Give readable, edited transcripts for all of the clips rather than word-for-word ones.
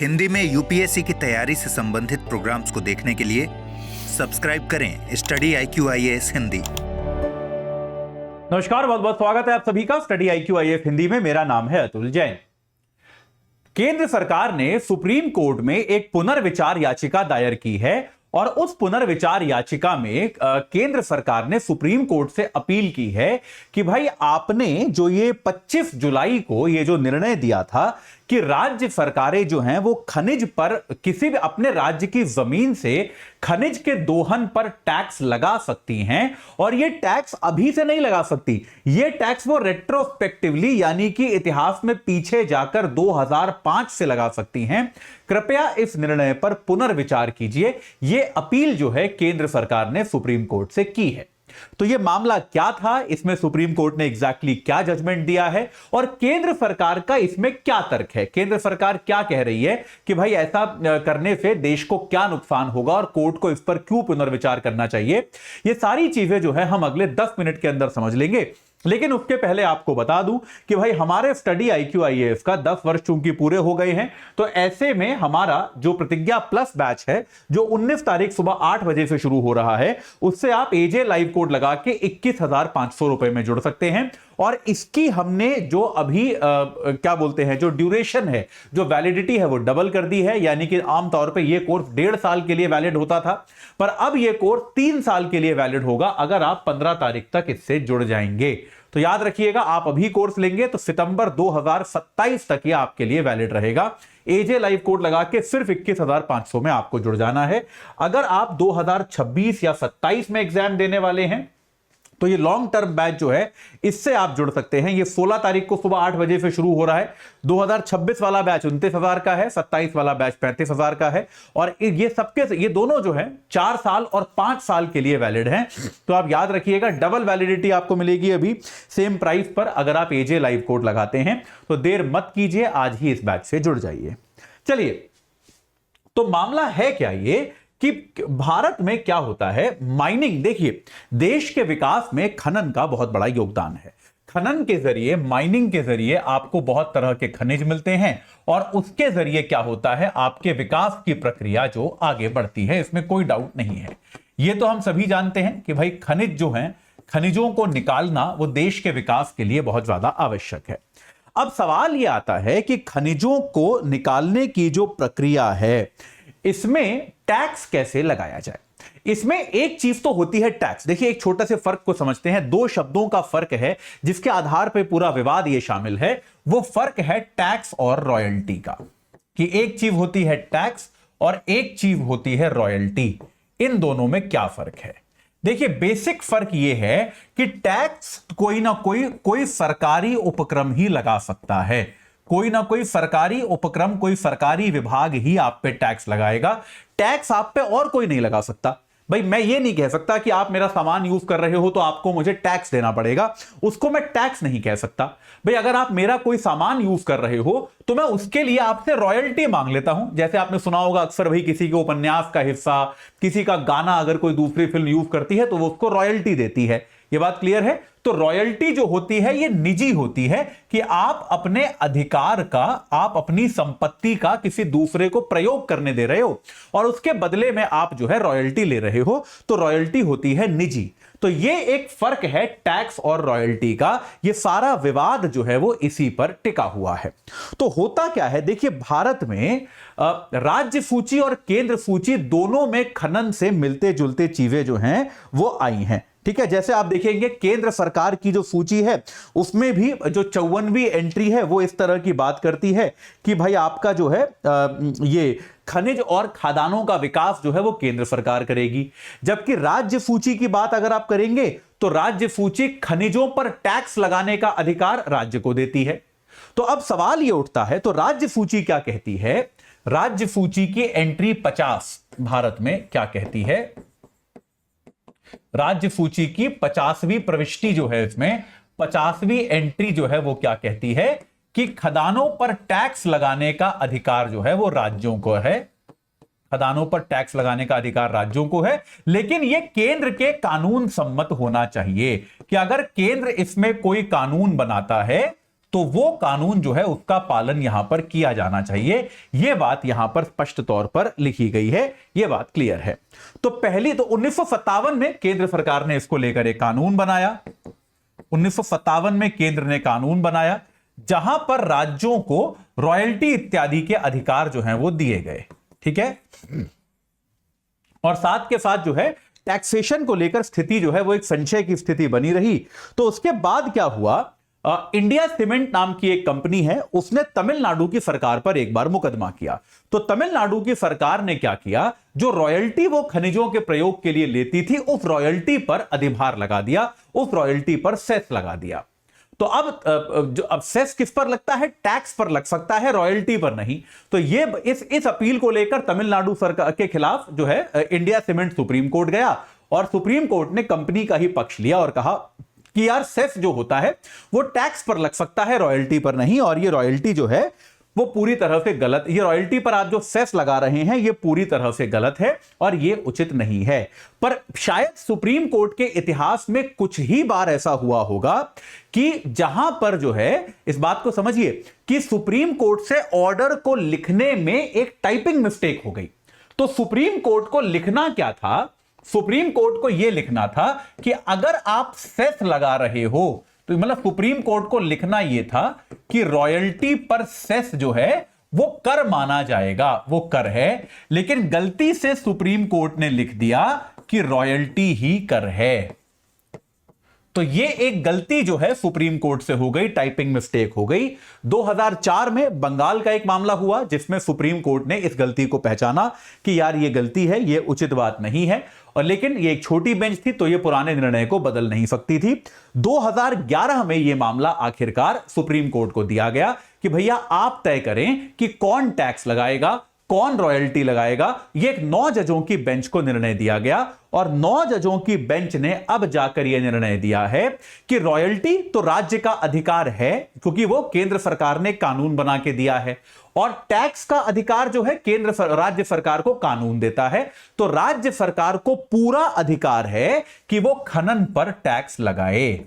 हिंदी में यूपीएससी की तैयारी से संबंधित प्रोग्राम्स को देखने के लिए सब्सक्राइब करें स्टडी IQ IAS हिंदी। नमस्कार, बहुत बहुत स्वागत है आप सभी का स्टडी IQ IAS हिंदी में। मेरा नाम है अतुल जैन। केंद्र सरकार ने सुप्रीम कोर्ट में एक पुनर्विचार याचिका दायर की है और उस पुनर्विचार याचिका में केंद्र सरकार ने सुप्रीम कोर्ट से अपील की है कि भाई आपने जो ये 25 जुलाई को ये जो निर्णय दिया था कि राज्य सरकारें जो हैं वो खनिज पर किसी भी अपने राज्य की जमीन से खनिज के दोहन पर टैक्स लगा सकती हैं और ये टैक्स अभी से नहीं लगा सकती, ये टैक्स वो रेट्रोस्पेक्टिवली यानी कि इतिहास में पीछे जाकर 2005 से लगा सकती हैं। कृपया इस निर्णय पर पुनर्विचार कीजिए। ये अपील जो है केंद्र सरकार ने सुप्रीम कोर्ट से की है। तो यह मामला क्या था, इसमें सुप्रीम कोर्ट ने एग्जैक्टली क्या जजमेंट दिया है और केंद्र सरकार का इसमें क्या तर्क है, केंद्र सरकार क्या कह रही है कि भाई ऐसा करने से देश को क्या नुकसान होगा और कोर्ट को इस पर क्यों पुनर्विचार करना चाहिए, ये सारी चीजें जो है हम अगले 10 मिनट के अंदर समझ लेंगे। लेकिन उसके पहले आपको बता दूं कि भाई हमारे स्टडी IQ IAS का 10 वर्ष चूंकि पूरे हो गए हैं, तो ऐसे में हमारा जो प्रतिज्ञा प्लस बैच है जो 19 तारीख सुबह 8 बजे से शुरू हो रहा है, उससे आप AJ लाइव कोड लगा के 21,500 रुपए में जुड़ सकते हैं। और इसकी हमने जो अभी क्या बोलते हैं जो ड्यूरेशन है, जो वैलिडिटी है वो डबल कर दी है। यानी कि आमतौर पे ये कोर्स 1.5 साल के लिए वैलिड होता था, पर अब ये कोर्स 3 साल के लिए वैलिड होगा अगर आप 15 तारीख तक इससे जुड़ जाएंगे। तो याद रखिएगा, आप अभी कोर्स लेंगे तो सितंबर 2027 तक ये आपके लिए वैलिड रहेगा। AJ लाइव कोड लगा के सिर्फ 21,500 में आपको जुड़ जाना है। अगर आप 2026 या 27 में एग्जाम देने वाले हैं तो ये लॉन्ग टर्म बैच जो है इससे आप जुड़ सकते हैं। ये 16 तारीख को सुबह 8 बजे से शुरू हो रहा है। 2026 वाला बैच 29,000 का है, 27 वाला बैच 35,000 का है और ये दोनों जो है 4 साल और 5 साल के लिए वैलिड हैं। तो आप याद रखिएगा, डबल वैलिडिटी आपको मिलेगी अभी सेम प्राइस पर अगर आप AJ लाइव कोड लगाते हैं। तो देर मत कीजिए, आज ही इस बैच से जुड़ जाइए। चलिए, तो मामला है क्या ये कि भारत में क्या होता है, माइनिंग। देखिए, देश के विकास में खनन का बहुत बड़ा योगदान है। खनन के जरिए, माइनिंग के जरिए आपको बहुत तरह के खनिज मिलते हैं और उसके जरिए क्या होता है, आपके विकास की प्रक्रिया जो आगे बढ़ती है, इसमें कोई डाउट नहीं है। यह तो हम सभी जानते हैं कि भाई खनिज जो हैं, खनिजों को निकालना वो देश के विकास के लिए बहुत ज्यादा आवश्यक है। अब सवाल यह आता है कि खनिजों को निकालने की जो प्रक्रिया है इसमें टैक्स कैसे लगाया जाए। इसमें एक चीज तो होती है टैक्स। देखिए, एक छोटे से फर्क को समझते हैं। 2 शब्दों का फर्क है जिसके आधार पर पूरा विवाद ये शामिल है। वो फर्क है टैक्स और रॉयल्टी का, कि एक चीज होती है टैक्स और एक चीज होती है रॉयल्टी। इन दोनों में क्या फर्क है? देखिए, बेसिक फर्क यह है कि टैक्स कोई ना कोई सरकारी उपक्रम ही लगा सकता है। कोई ना कोई सरकारी उपक्रम, कोई सरकारी विभाग ही आप पे टैक्स लगाएगा। टैक्स आप पे और कोई नहीं लगा सकता। भाई, मैं ये नहीं कह सकता कि आप मेरा सामान यूज कर रहे हो तो आपको मुझे टैक्स देना पड़ेगा, उसको मैं टैक्स नहीं कह सकता। भाई, अगर आप मेरा कोई सामान यूज कर रहे हो तो मैं उसके लिए आपसे रॉयल्टी मांग लेता हूं। जैसे आपने सुना होगा अक्सर, भाई किसी के उपन्यास का हिस्सा, किसी का गाना अगर कोई दूसरी फिल्म यूज करती है तो वो उसको रॉयल्टी देती है। ये बात क्लियर है? तो रॉयल्टी जो होती है ये निजी होती है कि आप अपने अधिकार का, आप अपनी संपत्ति का किसी दूसरे को प्रयोग करने दे रहे हो और उसके बदले में आप जो है रॉयल्टी ले रहे हो, तो रॉयल्टी होती है निजी। तो ये एक फर्क है टैक्स और रॉयल्टी का। ये सारा विवाद जो है वो इसी पर टिका हुआ है। तो होता क्या है, देखिए, भारत में राज्य सूची और केंद्र सूची दोनों में खनन से मिलते जुलते चीजें जो हैं वो आई हैं। ठीक है, जैसे आप देखेंगे केंद्र सरकार की जो सूची है उसमें भी जो 54वीं एंट्री है वो इस तरह की बात करती है कि भाई आपका जो है ये खनिज और खदानों का विकास जो है वो केंद्र सरकार करेगी। जबकि राज्य सूची की बात अगर आप करेंगे तो राज्य सूची खनिजों पर टैक्स लगाने का अधिकार राज्य को देती है। तो अब सवाल ये उठता है, तो राज्य सूची क्या कहती है? राज्य सूची की एंट्री 50 भारत में क्या कहती है? राज्य सूची की 50वीं प्रविष्टि जो है, इसमें 50वीं एंट्री जो है वो क्या कहती है कि खदानों पर टैक्स लगाने का अधिकार जो है वो राज्यों को है। खदानों पर टैक्स लगाने का अधिकार राज्यों को है, लेकिन यह केंद्र के कानून सम्मत होना चाहिए कि अगर केंद्र इसमें कोई कानून बनाता है तो वो कानून जो है उसका पालन यहां पर किया जाना चाहिए। यह बात यहां पर स्पष्ट तौर पर लिखी गई है, यह बात क्लियर है। तो पहली तो 1957 में केंद्र सरकार ने इसको लेकर एक कानून बनाया। 1957 में केंद्र ने कानून बनाया जहां पर राज्यों को रॉयल्टी इत्यादि के अधिकार जो हैं वो दिए गए, ठीक है। और साथ के साथ जो है टैक्सेशन को लेकर स्थिति जो है वो एक संशय की स्थिति बनी रही। तो उसके बाद क्या हुआ, इंडिया सीमेंट नाम की एक कंपनी है, उसने तमिलनाडु की सरकार पर एक बार मुकदमा किया। तो तमिलनाडु की सरकार ने क्या किया, जो रॉयल्टी वो खनिजों के प्रयोग के लिए लेती थी उस रॉयल्टी पर अधिभार लगा दिया, उस रॉयल्टी पर सेस लगा दिया। तो अब सेस किस पर लगता है, टैक्स पर लग सकता है, रॉयल्टी पर नहीं। तो ये इस अपील को लेकर तमिलनाडु सरकार के खिलाफ जो है इंडिया सीमेंट सुप्रीम कोर्ट गया और सुप्रीम कोर्ट ने कंपनी का ही पक्ष लिया और कहा कि यार सेस जो होता है वो टैक्स पर लग सकता है, रॉयल्टी पर नहीं। और ये रॉयल्टी जो है वो पूरी तरह से गलत, ये रॉयल्टी पर आप जो सेस लगा रहे हैं ये पूरी तरह से गलत है और ये उचित नहीं है। पर शायद सुप्रीम कोर्ट के इतिहास में कुछ ही बार ऐसा हुआ होगा कि जहां पर जो है, इस बात को समझिए कि सुप्रीम कोर्ट से ऑर्डर को लिखने में एक टाइपिंग मिस्टेक हो गई। तो सुप्रीम कोर्ट को लिखना क्या था, सुप्रीम कोर्ट को यह लिखना था कि अगर आप सेस लगा रहे हो, तो मतलब सुप्रीम कोर्ट को लिखना यह था कि रॉयल्टी पर सेस जो है वो कर माना जाएगा, वो कर है। लेकिन गलती से सुप्रीम कोर्ट ने लिख दिया कि रॉयल्टी ही कर है। तो ये एक गलती जो है सुप्रीम कोर्ट से हो गई, टाइपिंग मिस्टेक हो गई। 2004 में बंगाल का एक मामला हुआ जिसमें सुप्रीम कोर्ट ने इस गलती को पहचाना कि यार ये गलती है, ये उचित बात नहीं है। और लेकिन ये एक छोटी बेंच थी तो ये पुराने निर्णय को बदल नहीं सकती थी। 2011 में ये मामला आखिरकार सुप्रीम कोर्ट को दिया गया कि भैया आप तय करें कि कौन टैक्स लगाएगा, कौन रॉयल्टी लगाएगा। ये एक 9 जजों की बेंच को निर्णय दिया गया और 9 जजों की बेंच ने अब जाकर यह निर्णय दिया है कि रॉयल्टी तो राज्य का अधिकार है क्योंकि वो केंद्र सरकार ने कानून बना के दिया है, और टैक्स का अधिकार जो है राज्य सरकार को कानून देता है। तो राज्य सरकार को पूरा अधिकार है कि वो खनन पर टैक्स लगाए।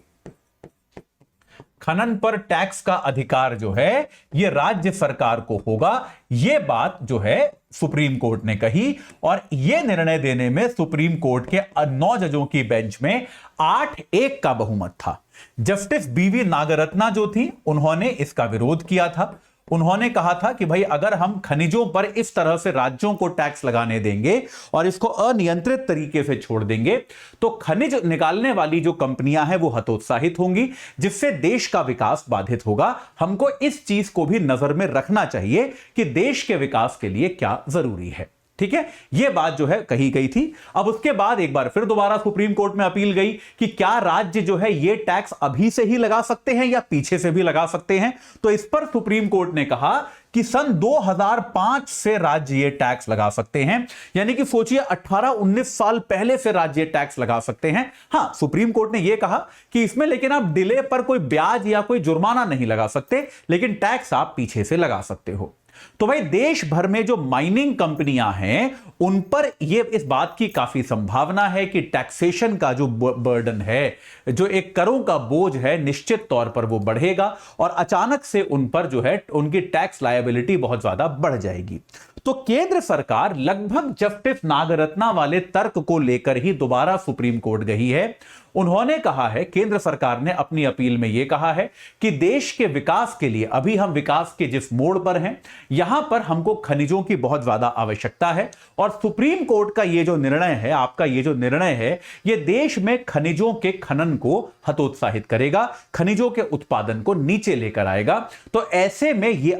खनन पर टैक्स का अधिकार जो है यह राज्य सरकार को होगा। यह बात जो है सुप्रीम कोर्ट ने कही और यह निर्णय देने में सुप्रीम कोर्ट के 9 जजों की बेंच में 8-1 का बहुमत था। जस्टिस बीवी नागरत्ना जो थी उन्होंने इसका विरोध किया था। उन्होंने कहा था कि भाई अगर हम खनिजों पर इस तरह से राज्यों को टैक्स लगाने देंगे और इसको अनियंत्रित तरीके से छोड़ देंगे तो खनिज निकालने वाली जो कंपनियां हैं वो हतोत्साहित होंगी, जिससे देश का विकास बाधित होगा। हमको इस चीज को भी नजर में रखना चाहिए कि देश के विकास के लिए क्या जरूरी है। ठीक है, यह बात जो है कही गई थी। अब उसके बाद एक बार फिर दोबारा सुप्रीम कोर्ट में अपील गई कि क्या राज्य जो है यह टैक्स अभी से ही लगा सकते हैं या पीछे से भी लगा सकते हैं। तो इस पर सुप्रीम कोर्ट ने कहा कि सन 2005 से राज्य ये टैक्स लगा सकते हैं, यानी कि सोचिए 18-19 साल पहले से राज्य टैक्स लगा सकते हैं। हां, सुप्रीम कोर्ट ने यह कहा कि इसमें लेकिन आप डिले पर कोई ब्याज या कोई जुर्माना नहीं लगा सकते, लेकिन टैक्स आप पीछे से लगा सकते हो। तो भाई देश भर में जो माइनिंग कंपनियां हैं उन पर यह इस बात की काफी संभावना है कि टैक्सेशन का जो बर्डन है, जो एक करों का बोझ है, निश्चित तौर पर वो बढ़ेगा और अचानक से उन पर जो है उनकी टैक्स लायबिलिटी बहुत ज्यादा बढ़ जाएगी। तो केंद्र सरकार लगभग जस्टिस नागरत्ना वाले तर्क को लेकर ही दोबारा सुप्रीम कोर्ट गई है। उन्होंने कहा है, केंद्र सरकार ने अपनी अपील में यह कहा है कि देश के विकास के लिए अभी हम विकास के जिस मोड़ पर हैं यहां पर हमको खनिजों की बहुत ज्यादा आवश्यकता है और सुप्रीम कोर्ट का यह जो निर्णय है, आपका यह जो निर्णय है, यह देश में खनिजों के खनन को हतोत्साहित करेगा, खनिजों के उत्पादन को नीचे लेकर आएगा। तो ऐसे में यह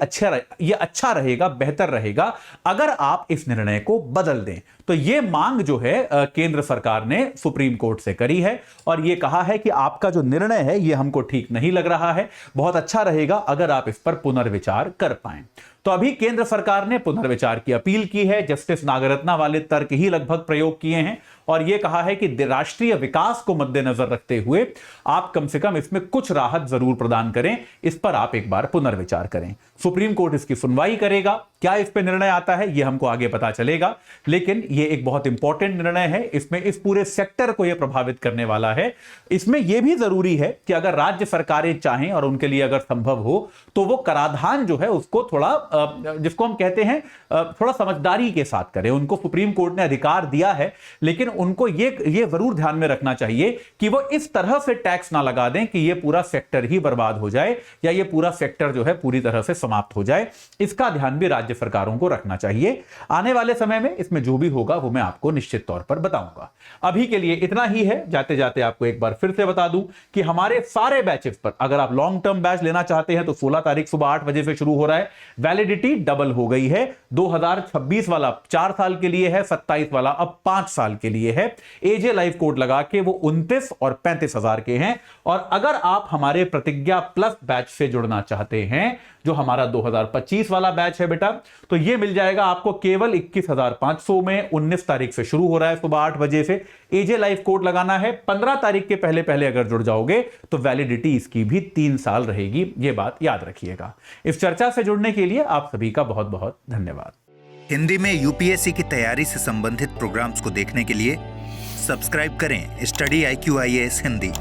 अच्छा रहेगा, बेहतर रहेगा अगर आप इस निर्णय को बदल दें। तो यह मांग जो है केंद्र सरकार ने सुप्रीम कोर्ट से करी है और यह कहा है कि आपका जो निर्णय है यह हमको ठीक नहीं लग रहा है, बहुत अच्छा रहेगा अगर आप इस पर पुनर्विचार कर पाएं। तो अभी केंद्र सरकार ने पुनर्विचार की अपील की है। जस्टिस नागरत्ना वाले तर्क ही लगभग प्रयोग किए हैं और यह कहा है कि राष्ट्रीय विकास को मद्देनजर रखते हुए आप कम से कम इसमें कुछ राहत जरूर प्रदान करें, इस पर आप एक बार पुनर्विचार करें। सुप्रीम कोर्ट इसकी सुनवाई करेगा, क्या इस पर निर्णय आता है यह हमको आगे पता चलेगा, लेकिन यह एक बहुत इंपॉर्टेंट निर्णय है। इसमें इस पूरे सेक्टर को यह प्रभावित करने वाला है। इसमें यह भी जरूरी है कि अगर राज्य सरकारें चाहें और उनके लिए अगर संभव हो तो वो कराधान जो है उसको थोड़ा, जिसको हम कहते हैं, थोड़ा समझदारी के साथ करें। उनको सुप्रीम कोर्ट ने अधिकार दिया है, लेकिन उनको ये जरूर ध्यान में रखना चाहिए कि वो इस तरह से टैक्स ना लगा दें कि ये पूरा सेक्टर ही बर्बाद हो जाए या ये पूरा सेक्टर जो है पूरी तरह से समाप्त हो जाए। इसका ध्यान भी राज्य सरकारों को रखना चाहिए। आने वाले समय में इसमें जो भी होगा वो मैं आपको निश्चित तौर पर बताऊंगा। अभी के लिए इतना ही है। जाते जाते आपको एक बार फिर से बता दूं कि हमारे सारे बैचेस पर अगर आप लॉन्ग टर्म बैच लेना चाहते हैं तो 16 तारीख सुबह 8 बजे से शुरू हो रहा है। वैलिडिटी डबल हो गई है। 2026 वाला 4 साल के लिए है, 27 वाला अब 5 साल के लिए है। एजे लाइफ कोड लगा के वो 29 और 35 हजार के हैं। और अगर आप हमारे प्रतिज्ञा प्लस बैच से जुड़ना चाहते हैं, जो हमारा 2025 वाला बैच है बेटा, तो ये मिल जाएगा आपको केवल 21,500 में। 19 तारीख से शुरू हो रहा है सुबह 8 बजे से। एजे लाइफ कोड लगाना है। 15 तारीख के पहले पहले अगर जुड़ जाओगे तो वैलिडिटी इसकी भी 3 साल रहेगी। ये बात याद रखिएगा। इस चर्चा से जुड़ने के लिए आप सभी का बहुत बहुत धन्यवाद। हिंदी में यूपीएससी की तैयारी से संबंधित प्रोग्राम्स को देखने के लिए सब्सक्राइब करें स्टडी IQ IAS हिंदी।